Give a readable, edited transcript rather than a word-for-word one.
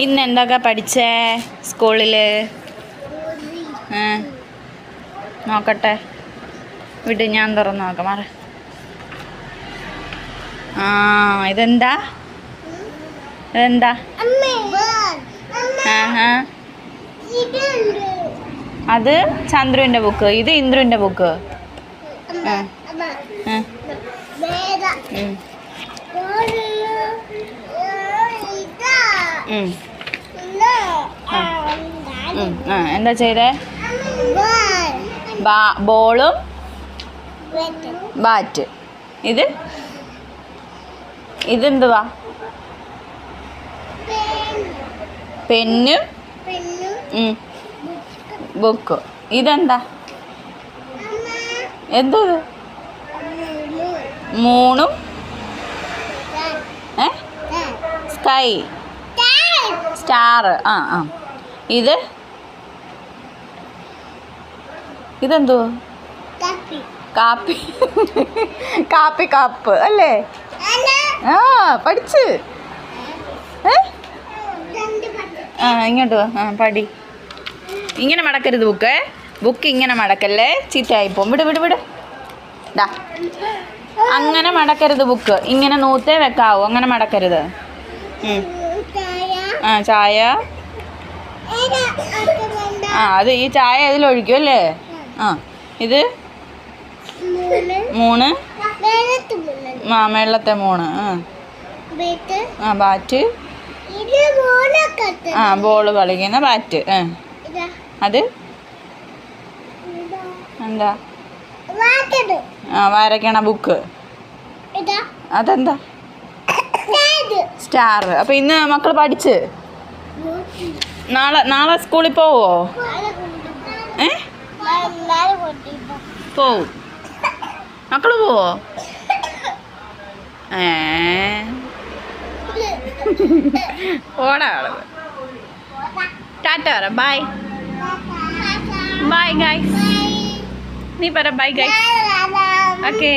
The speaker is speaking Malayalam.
ഇന്ന് എന്തൊക്കെ പഠിച്ചേ സ്കൂളിൽ? നോക്കട്ടെ, വിട്, ഞാൻ തുറന്ന് നോക്കാം. മാറ. ഇതെന്താ? അത് ചന്ദ്രുവിൻ്റെ ബുക്ക്, ഇത് ഇന്ദ്രുവിൻ്റെ ബുക്ക്. എന്താ ചെയ്തേ? ബോളും ബാറ്റ്. ഇതെന്തുവാ? പെന്നും ബുക്ക്. ഇതെന്താ? എന്തത്? മൂണും സ്കൈ, സ്റ്റാർ. ഇതെന്തോ? കാപ്പി. കാപ്പി കപ്പ് അല്ലേ? പഠിച്ച്. ഇങ്ങോട്ട് പടി. ഇങ്ങനെ മടക്കരുത് ബുക്ക് ഇങ്ങനെ മടക്കല്ലേ, ചീത്തയായിപ്പോവും. വിട്. ഡാ, അങ്ങനെ മടക്കരുത് ബുക്ക്. ഇങ്ങനെ നൂത്തേ വെക്കാവൂ, അങ്ങനെ മടക്കരുത്. ചായ. അത് ഈ ചായ ഇതിലൊഴിക്കും അല്ലേ? ഇത് 3. മേളത്തെ 3. ബാറ്റ്. ബോള് കളിക്കുന്ന ബാറ്റ്. അത് എന്താ? വരയ്ക്കണ ബുക്ക്. അതെന്താ? സ്റ്റാർ. അപ്പൊ ഇന്ന് മക്കൾ പഠിച്ച് നാളെ സ്കൂളിൽ പോവോ? പോവും. മക്കള് പോവോ? ഓടാ. ടാറ്റ പറ. Bye guys. നീ പറ ബൈ ഗൈസ്. ഓക്കേ.